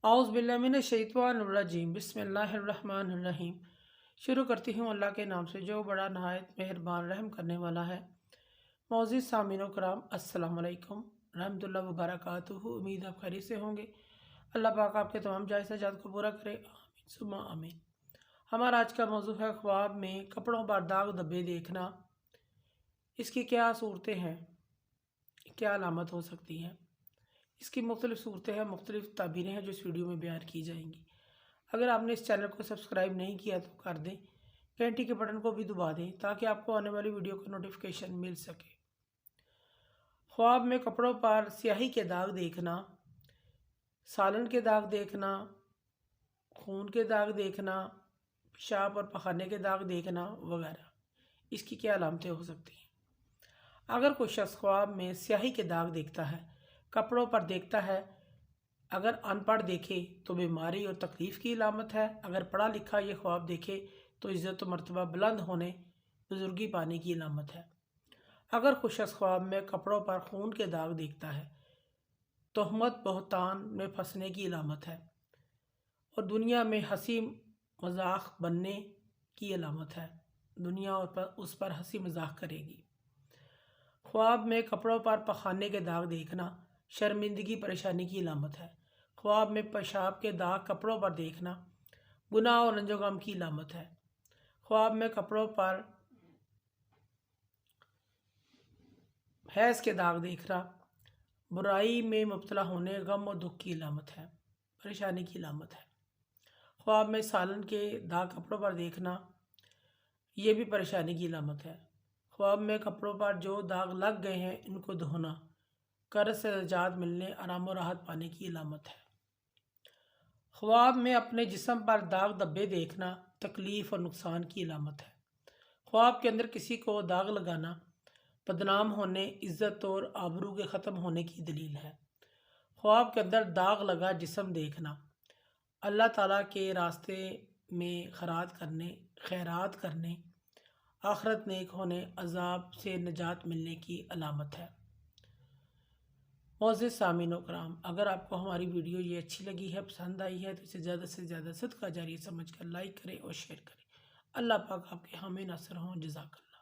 اعوذ باللہ من الشیطان الرجیم بسم اللہ الرحمن الرحیم۔ شروع کرتی ہوں اللہ کے نام سے جو بڑا نہایت مہربان رحم کرنے والا ہے۔ معزز سامعین و کرام، السلام علیکم رحمۃ اللہ وبرکاتہ۔ امید آپ خیریت سے ہوں گے۔ اللہ پاک آپ کے تمام جائز حاجات کو پورا کرے، آمین ثم آمین۔ ہمارا آج کا موضوع ہے خواب میں کپڑوں پر داغ دھبے دیکھنا۔ اس کی کیا صورتیں ہیں، کیا علامت ہو سکتی ہیں؟ اس کی مختلف صورتیں ہیں، مختلف تعبیریں ہیں جو اس ویڈیو میں بیان کی جائیں گی۔ اگر آپ نے اس چینل کو سبسکرائب نہیں کیا تو کر دیں، گھنٹی کے بٹن کو بھی دبا دیں تاکہ آپ کو آنے والی ویڈیو کا نوٹیفیکیشن مل سکے۔ خواب میں کپڑوں پر سیاہی کے داغ دیکھنا، سالن کے داغ دیکھنا، خون کے داغ دیکھنا، پیشاب اور پخانے کے داغ دیکھنا وغیرہ، اس کی کیا علامتیں ہو سکتی ہیں؟ اگر کوئی شخص خواب میں سیاہی کے داغ دیکھتا ہے، کپڑوں پر دیکھتا ہے، اگر ان پڑھ دیکھے تو بیماری اور تکلیف کی علامت ہے، اگر پڑھا لکھا یہ خواب دیکھے تو عزت و مرتبہ بلند ہونے، بزرگی پانے کی علامت ہے۔ اگر کوئی شخص خواب میں کپڑوں پر خون کے داغ دیکھتا ہے، تہمت بہتان میں پھنسنے کی علامت ہے اور دنیا میں ہنسی مذاق بننے کی علامت ہے، دنیا اس پر ہنسی مذاق کرے گی۔ خواب میں کپڑوں پر پخانے کے داغ دیکھنا شرمندگی پریشانی کی علامت ہے۔ خواب میں پیشاب کے داغ کپڑوں پر دیکھنا گناہ اور رنج و غم کی علامت ہے۔ خواب میں کپڑوں پر حیض کے داغ دیکھنا برائی میں مبتلا ہونے، غم اور دکھ کی علامت ہے، پریشانی کی علامت ہے۔ خواب میں سالن کے داغ کپڑوں پر دیکھنا یہ بھی پریشانی کی علامت ہے۔ خواب میں کپڑوں پر جو داغ لگ گئے ہیں ان کو دھونا قرض سے نجات ملنے، آرام و راحت پانے کی علامت ہے۔ خواب میں اپنے جسم پر داغ دھبے دیکھنا تکلیف اور نقصان کی علامت ہے۔ خواب کے اندر کسی کو داغ لگانا بدنام ہونے، عزت اور آبرو کے ختم ہونے کی دلیل ہے۔ خواب کے اندر داغ لگا جسم دیکھنا اللہ تعالیٰ کے راستے میں خیرات کرنے، آخرت نیک ہونے، عذاب سے نجات ملنے کی علامت ہے۔ معزز سامعین و کرام، اگر آپ کو ہماری ویڈیو یہ اچھی لگی ہے، پسند آئی ہے تو اسے زیادہ سے زیادہ صدقہ جاریہ سمجھ کر لائک کریں اور شیئر کریں۔ اللہ پاک آپ کے حامی ناصر ہوں۔ جزاک اللہ۔